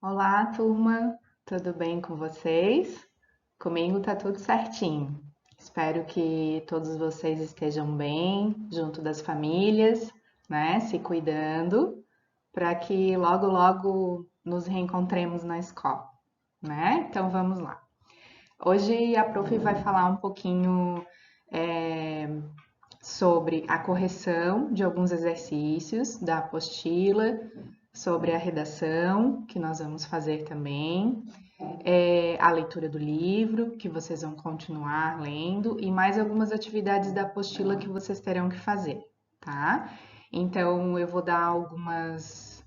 Olá, turma, tudo bem com vocês? Comigo tá tudo certinho. Espero que todos vocês estejam bem, junto das famílias, né? Se cuidando, para que logo, logo nos reencontremos na escola, né? Então vamos lá. Hoje a prof vai falar um pouquinho é, sobre a correção de alguns exercícios da apostila, sobre a redação, que nós vamos fazer também, a leitura do livro, que vocês vão continuar lendo, e mais algumas atividades da apostila que vocês terão que fazer, tá? Então, eu vou dar algumas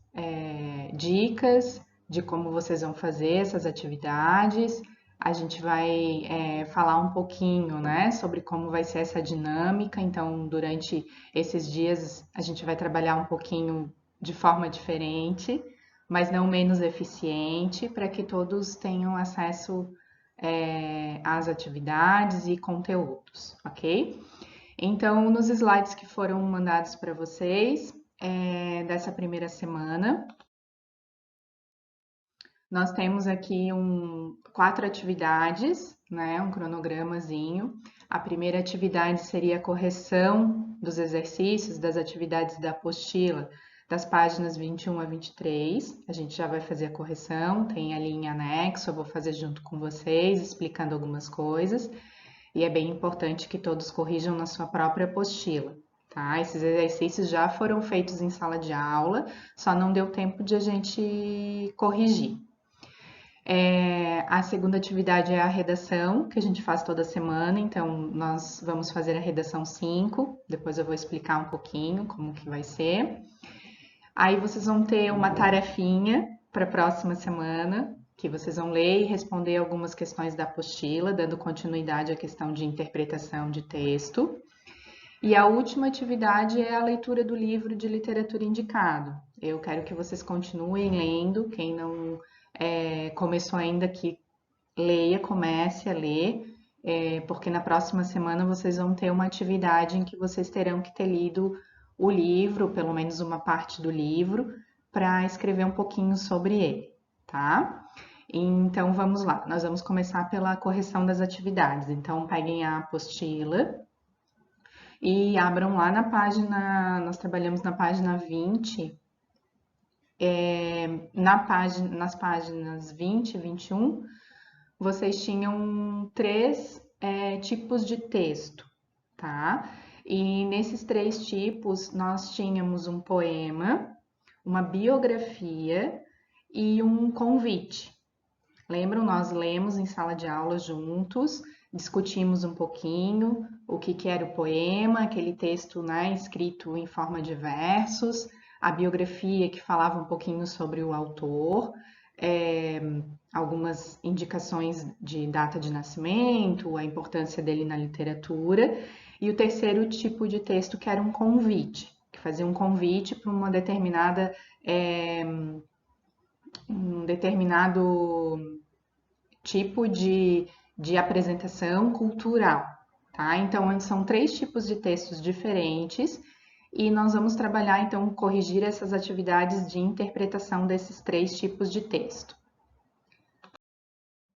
dicas de como vocês vão fazer essas atividades. A gente vai falar um pouquinho, né, sobre como vai ser essa dinâmica. Então, durante esses dias, a gente vai trabalhar um pouquinho de forma diferente, mas não menos eficiente, para que todos tenham acesso às atividades e conteúdos, ok? Então, nos slides que foram mandados para vocês dessa primeira semana, nós temos aqui quatro atividades, né, um cronogramazinho. A primeira atividade seria a correção dos exercícios, das atividades da apostila, das páginas 21 a 23. A gente já vai fazer a correção, tem ali em anexo, eu vou fazer junto com vocês, explicando algumas coisas. E é bem importante que todos corrijam na sua própria apostila. Tá? Esses exercícios já foram feitos em sala de aula, só não deu tempo de a gente corrigir. A segunda atividade é a redação, que a gente faz toda semana, então nós vamos fazer a redação 5, depois eu vou explicar um pouquinho como que vai ser. Aí vocês vão ter uma tarefinha para a próxima semana, que vocês vão ler e responder algumas questões da apostila, dando continuidade à questão de interpretação de texto. E a última atividade é a leitura do livro de literatura indicado. Eu quero que vocês continuem lendo, quem não começou ainda, que leia, comece a ler, porque na próxima semana vocês vão ter uma atividade em que vocês terão que ter lido o livro, pelo menos uma parte do livro, para escrever um pouquinho sobre ele, tá? Então vamos lá, nós vamos começar pela correção das atividades. Então peguem a apostila e abram lá na página, nós trabalhamos na página 20, nas páginas 20 e 21, vocês tinham três tipos de texto, tá? E nesses três tipos nós tínhamos um poema, uma biografia e um convite. Lembram? Nós lemos em sala de aula juntos, discutimos um pouquinho o que era o poema, aquele texto, né, escrito em forma de versos, a biografia que falava um pouquinho sobre o autor, é, algumas indicações de data de nascimento, a importância dele na literatura, e o terceiro tipo de texto que era um convite, que fazia um convite para uma determinada um determinado tipo de apresentação cultural, tá? Então, são três tipos de textos diferentes e nós vamos trabalhar, então, corrigir essas atividades de interpretação desses três tipos de texto.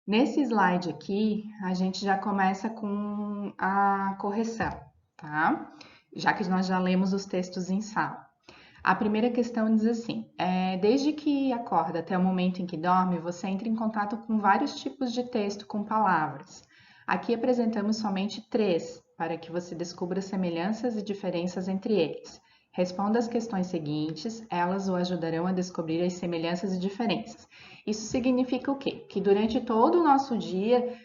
Nesse slide aqui, a gente já começa com a correção, tá? Já que nós já lemos os textos em sala. A primeira questão diz assim: desde que acorda até o momento em que dorme, você entra em contato com vários tipos de texto com palavras. Aqui apresentamos somente três, para que você descubra semelhanças e diferenças entre eles. Responda as questões seguintes, elas o ajudarão a descobrir as semelhanças e diferenças. Isso significa o quê? Que durante todo o nosso dia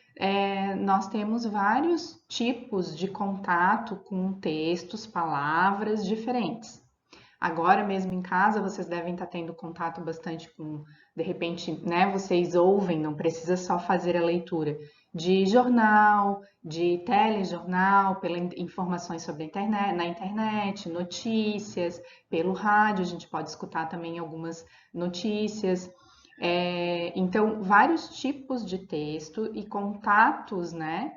nós temos vários tipos de contato com textos, palavras diferentes. Agora mesmo em casa, vocês devem estar tendo contato bastante com, de repente, né, vocês ouvem, não precisa só fazer a leitura de jornal, de telejornal, pelas informações sobre a internet, na internet, notícias, pelo rádio, a gente pode escutar também algumas notícias. Então, vários tipos de texto e contatos, né,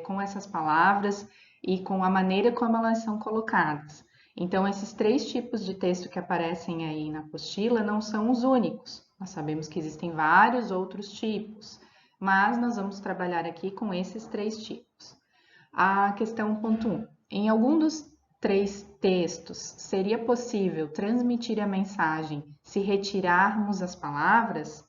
com essas palavras e com a maneira como elas são colocadas. Então, esses três tipos de texto que aparecem aí na apostila não são os únicos. Nós sabemos que existem vários outros tipos, mas nós vamos trabalhar aqui com esses 3 tipos. A questão ponto 1. Em algum dos 3 textos, seria possível transmitir a mensagem se retirarmos as palavras?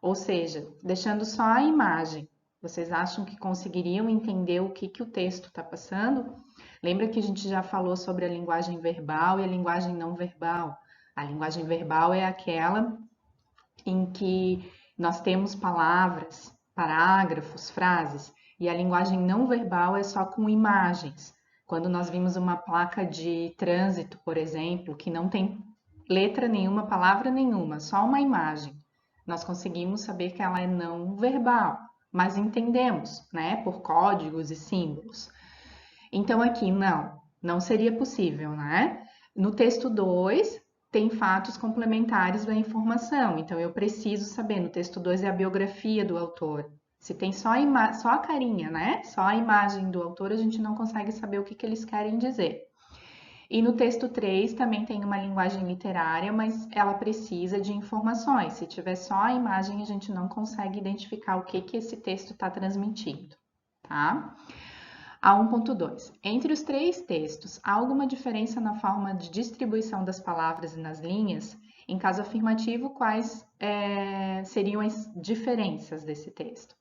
Ou seja, deixando só a imagem. Vocês acham que conseguiriam entender o que o texto está passando? Lembra que a gente já falou sobre a linguagem verbal e a linguagem não verbal? A linguagem verbal é aquela em que nós temos palavras, parágrafos, frases, e a linguagem não verbal é só com imagens. Quando nós vimos uma placa de trânsito, por exemplo, que não tem letra nenhuma, palavra nenhuma, só uma imagem, nós conseguimos saber que ela é não verbal, mas entendemos, né, por códigos e símbolos. Então aqui não seria possível, né? No texto 2, tem fatos complementares da informação, então eu preciso saber, no texto 2 é a biografia do autor. Se tem só a carinha, né? Só a imagem do autor, a gente não consegue saber o que eles querem dizer. E no texto 3 também tem uma linguagem literária, mas ela precisa de informações. Se tiver só a imagem, a gente não consegue identificar o que esse texto está transmitindo, tá? A 1.2. Entre os 3 textos, há alguma diferença na forma de distribuição das palavras e nas linhas? Em caso afirmativo, quais seriam as diferenças desse texto?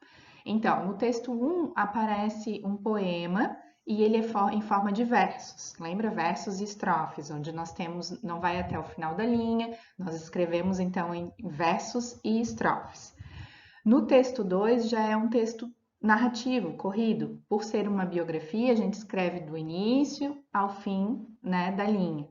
Então, no texto 1 aparece um poema e ele é em forma de versos. Lembra? Versos e estrofes, onde nós temos, não vai até o final da linha, nós escrevemos então em versos e estrofes. No texto 2 já é um texto narrativo, corrido. Por ser uma biografia, a gente escreve do início ao fim, né, da linha.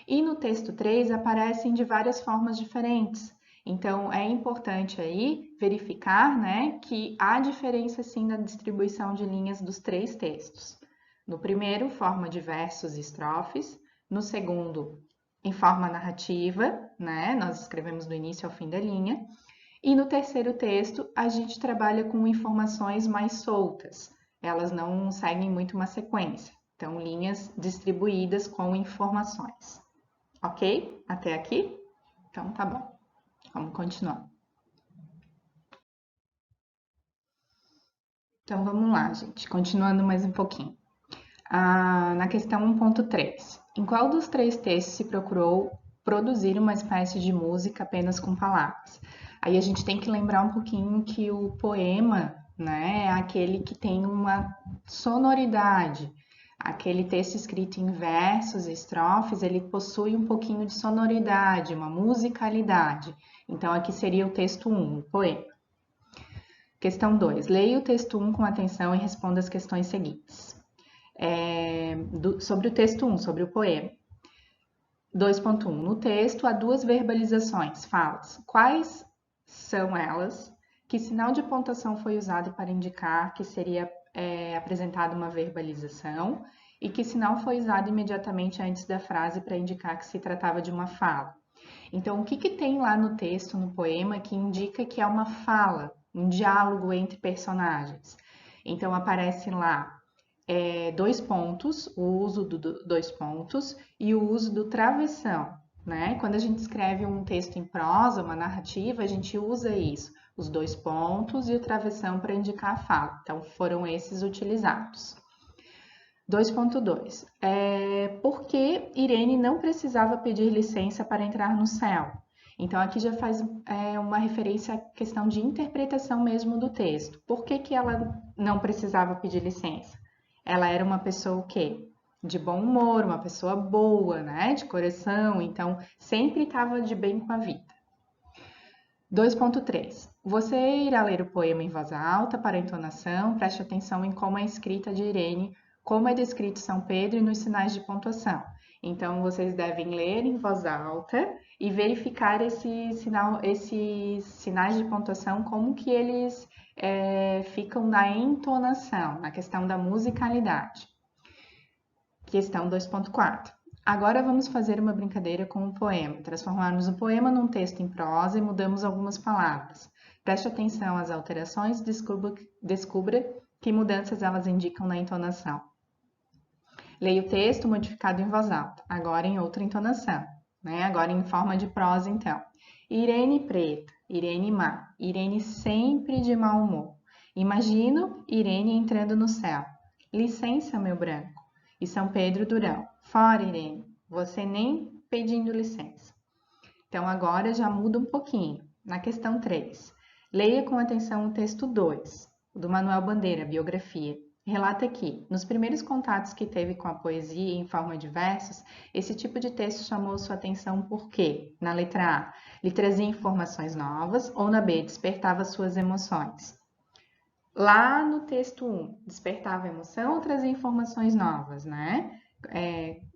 E no texto 3 aparecem de várias formas diferentes. Então, é importante aí verificar, né, que há diferença sim na distribuição de linhas dos 3 textos. No primeiro, forma de versos e estrofes. No segundo, em forma narrativa, né, nós escrevemos do início ao fim da linha. E no terceiro texto, a gente trabalha com informações mais soltas. Elas não seguem muito uma sequência. Então, linhas distribuídas com informações. Ok? Até aqui? Então, tá bom. Vamos continuar. Então, vamos lá, gente. Continuando mais um pouquinho. Na questão 1.3. Em qual dos 3 textos se procurou produzir uma espécie de música apenas com palavras? Aí a gente tem que lembrar um pouquinho que o poema, né, é aquele que tem uma sonoridade. Aquele texto escrito em versos e estrofes, ele possui um pouquinho de sonoridade, uma musicalidade. Então, aqui seria o texto 1, o poema. Questão 2. Leia o texto 1 com atenção e responda as questões seguintes. Sobre o texto 1, sobre o poema. 2.1. No texto há 2 verbalizações, falas. Quais são elas? Que sinal de pontuação foi usado para indicar que seria apresentada uma verbalização? E que sinal foi usado imediatamente antes da frase para indicar que se tratava de uma fala? Então, o que tem lá no texto, no poema, que indica que é uma fala, um diálogo entre personagens? Então, aparece lá 2 pontos, o uso do 2 pontos e o uso do travessão, né? Quando a gente escreve um texto em prosa, uma narrativa, a gente usa isso, os 2 pontos e o travessão para indicar a fala. Então, foram esses utilizados. 2.2. Por que Irene não precisava pedir licença para entrar no céu? Então, aqui já faz uma referência à questão de interpretação mesmo do texto. Por que ela não precisava pedir licença? Ela era uma pessoa o quê? De bom humor, uma pessoa boa, né? De coração, então sempre estava de bem com a vida. 2.3. Você irá ler o poema em voz alta para a entonação, preste atenção em como é escrita de Irene, como é descrito São Pedro e nos sinais de pontuação. Então, vocês devem ler em voz alta e verificar esses sinais de pontuação, como que eles ficam na entonação, na questão da musicalidade. Questão 2.4. Agora vamos fazer uma brincadeira com o poema. Transformarmos o poema num texto em prosa e mudamos algumas palavras. Preste atenção às alterações e descubra que mudanças elas indicam na entonação. Leia o texto modificado em voz alta, agora em outra entonação, né? Agora em forma de prosa, então. Irene Preta, Irene má. Irene sempre de mau humor. Imagino Irene entrando no céu. Licença, meu branco. E São Pedro durão. Fora, Irene. Você nem pedindo licença. Então, agora já muda um pouquinho. Na questão 3. Leia com atenção o texto 2, do Manuel Bandeira, biografia. Relata que, nos primeiros contatos que teve com a poesia em forma de versos, esse tipo de texto chamou sua atenção porque, na letra A, lhe trazia informações novas, ou na B, despertava suas emoções. Lá no texto 1, despertava emoção ou trazia informações novas, né?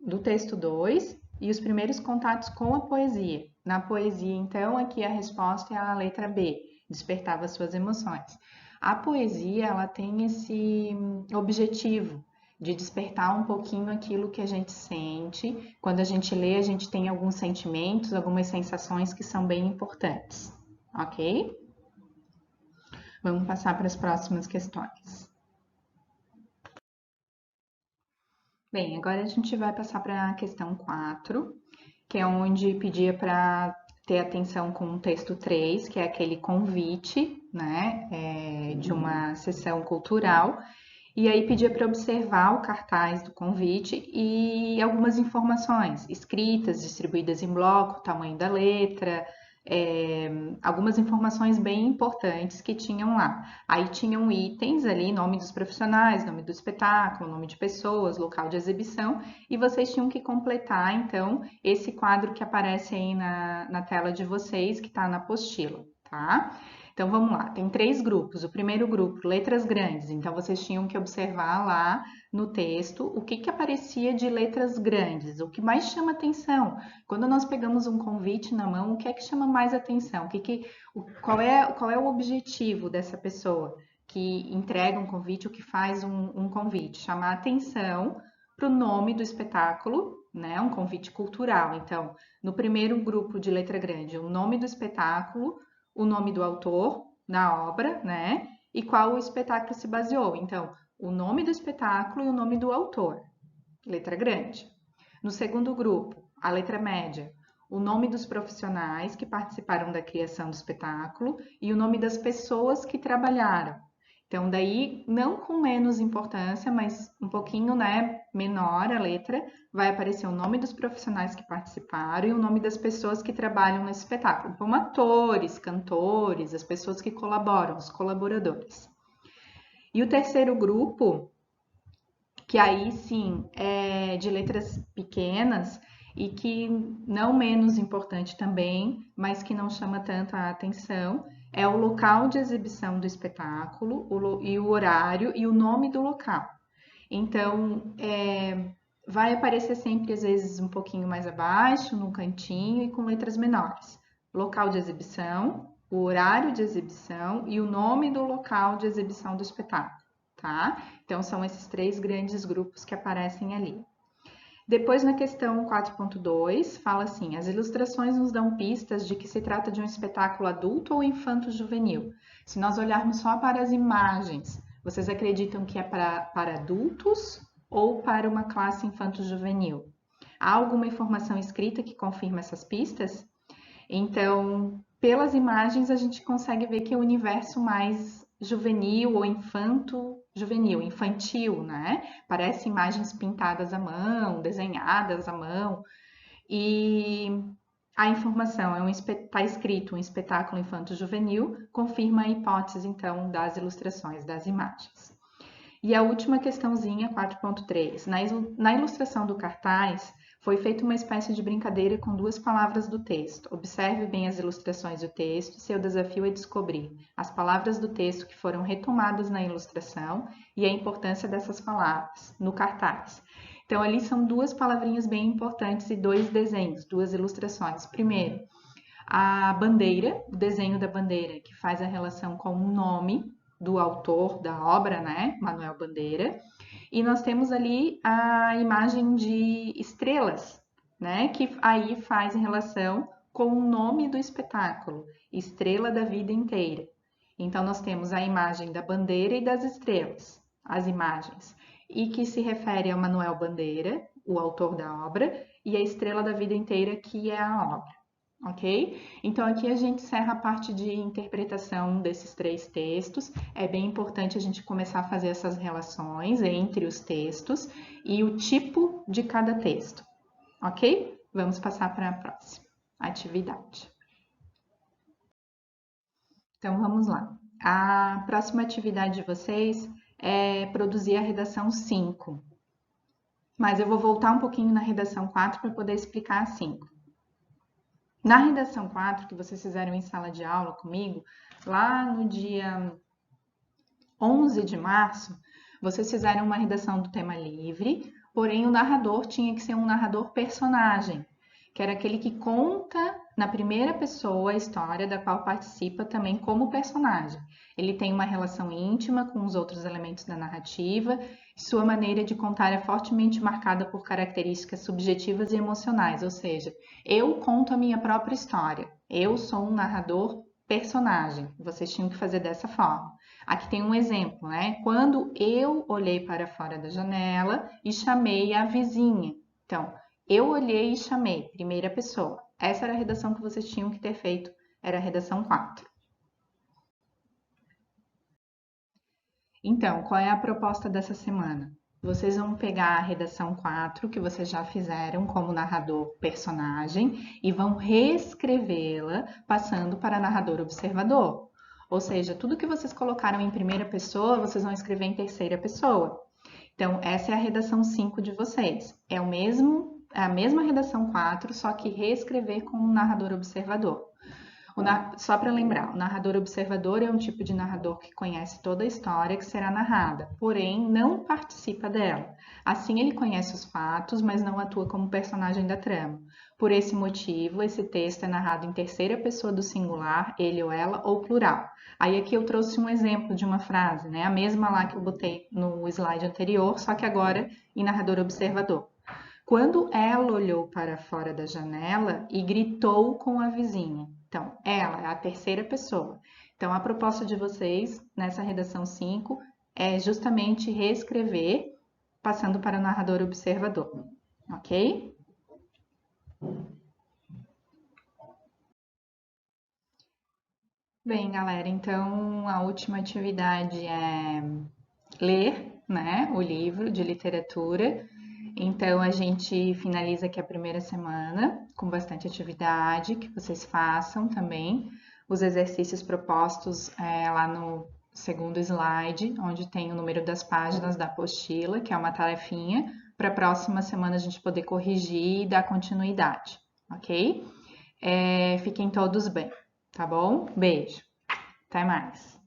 Do texto 2, e os primeiros contatos com a poesia. Na poesia, então, aqui a resposta é a letra B, despertava suas emoções. A poesia, ela tem esse objetivo de despertar um pouquinho aquilo que a gente sente. Quando a gente lê, a gente tem alguns sentimentos, algumas sensações que são bem importantes, ok? Vamos passar para as próximas questões. Bem, agora a gente vai passar para a questão 4, que é onde pedia para ter atenção com o texto 3, que é aquele convite, né, de uma sessão cultural. E aí pedia para observar o cartaz do convite e algumas informações escritas, distribuídas em bloco, tamanho da letra, algumas informações bem importantes que tinham lá. Aí tinham itens ali, nome dos profissionais, nome do espetáculo, nome de pessoas, local de exibição, e vocês tinham que completar, então, esse quadro que aparece aí na tela de vocês, que está na apostila, tá? Então vamos lá, tem 3 grupos. O primeiro grupo, letras grandes. Então vocês tinham que observar lá no texto o que aparecia de letras grandes, o que mais chama atenção. Quando nós pegamos um convite na mão, o que é que chama mais atenção? Qual é o objetivo dessa pessoa que entrega um convite ou que faz um convite? Chamar atenção para o nome do espetáculo, né? Um convite cultural. Então, no primeiro grupo de letra grande, o nome do espetáculo, o nome do autor da obra, né? E qual o espetáculo se baseou. Então, o nome do espetáculo e o nome do autor, letra grande. No segundo grupo, a letra média, o nome dos profissionais que participaram da criação do espetáculo e o nome das pessoas que trabalharam. Então, daí, não com menos importância, mas um pouquinho, né, menor a letra, vai aparecer o nome dos profissionais que participaram e o nome das pessoas que trabalham nesse espetáculo, como atores, cantores, as pessoas que colaboram, os colaboradores. E o terceiro grupo, que aí sim é de letras pequenas e que não menos importante também, mas que não chama tanto a atenção, é o local de exibição do espetáculo e o horário e o nome do local. Então, vai aparecer sempre, às vezes, um pouquinho mais abaixo, no cantinho e com letras menores. Local de exibição, o horário de exibição e o nome do local de exibição do espetáculo, tá? Então, são esses 3 grandes grupos que aparecem ali. Depois, na questão 4.2, fala assim: as ilustrações nos dão pistas de que se trata de um espetáculo adulto ou infanto-juvenil. Se nós olharmos só para as imagens, vocês acreditam que é para adultos ou para uma classe infanto-juvenil? Há alguma informação escrita que confirma essas pistas? Então, pelas imagens, a gente consegue ver que é o universo mais juvenil ou infanto-juvenil, infantil, né? Parece imagens pintadas à mão, desenhadas à mão. E a informação está escrito um espetáculo infanto-juvenil, confirma a hipótese, então, das ilustrações, das imagens. E a última questãozinha, 4.3. Na ilustração do cartaz, foi feita uma espécie de brincadeira com 2 palavras do texto. Observe bem as ilustrações do texto. Seu desafio é descobrir as palavras do texto que foram retomadas na ilustração e a importância dessas palavras no cartaz. Então, ali são 2 palavrinhas bem importantes e 2 desenhos, 2 ilustrações. Primeiro, a bandeira, o desenho da bandeira, que faz a relação com o nome do autor da obra, né, Manuel Bandeira. E nós temos ali a imagem de estrelas, né, que aí faz relação com o nome do espetáculo, Estrela da Vida Inteira. Então nós temos a imagem da bandeira e das estrelas, as imagens, e que se refere a Manuel Bandeira, o autor da obra, e a Estrela da Vida Inteira, que é a obra. ok? Então, aqui a gente encerra a parte de interpretação desses 3 textos. É bem importante a gente começar a fazer essas relações entre os textos e o tipo de cada texto, ok? Vamos passar para a próxima atividade. Então, vamos lá. A próxima atividade de vocês é produzir a redação 5. Mas eu vou voltar um pouquinho na redação 4 para poder explicar a 5. Na redação 4, que vocês fizeram em sala de aula comigo, lá no dia 11 de março, vocês fizeram uma redação do tema livre, porém o narrador tinha que ser um narrador personagem, que era aquele que conta na primeira pessoa a história da qual participa também como personagem. Ele tem uma relação íntima com os outros elementos da narrativa, e sua maneira de contar é fortemente marcada por características subjetivas e emocionais, ou seja, eu conto a minha própria história, eu sou um narrador personagem, vocês tinham que fazer dessa forma. Aqui tem um exemplo, né? Quando eu olhei para fora da janela e chamei a vizinha. Então, eu olhei e chamei, primeira pessoa. Essa era a redação que vocês tinham que ter feito, era a redação 4. Então, qual é a proposta dessa semana? Vocês vão pegar a redação 4, que vocês já fizeram como narrador personagem, e vão reescrevê-la passando para narrador observador. Ou seja, tudo que vocês colocaram em primeira pessoa, vocês vão escrever em terceira pessoa. Então, essa é a redação 5 de vocês. É a mesma redação 4, só que reescrever como narrador observador. Só para lembrar, o narrador observador é um tipo de narrador que conhece toda a história que será narrada, porém não participa dela. Assim, ele conhece os fatos, mas não atua como personagem da trama. Por esse motivo, esse texto é narrado em terceira pessoa do singular, ele ou ela, ou plural. Aí aqui eu trouxe um exemplo de uma frase, né? A mesma lá que eu botei no slide anterior, só que agora em narrador observador. Quando ela olhou para fora da janela e gritou com a vizinha. Então, ela é a terceira pessoa. Então, a proposta de vocês nessa redação 5 é justamente reescrever, passando para o narrador observador, ok? Bem, galera, então a última atividade é ler, né, o livro de literatura. Então a gente finaliza aqui a primeira semana com bastante atividade que vocês façam também. Os exercícios propostos lá no segundo slide, onde tem o número das páginas da apostila, que é uma tarefinha, para a próxima semana a gente poder corrigir e dar continuidade, ok? Fiquem todos bem, tá bom? Beijo, até mais!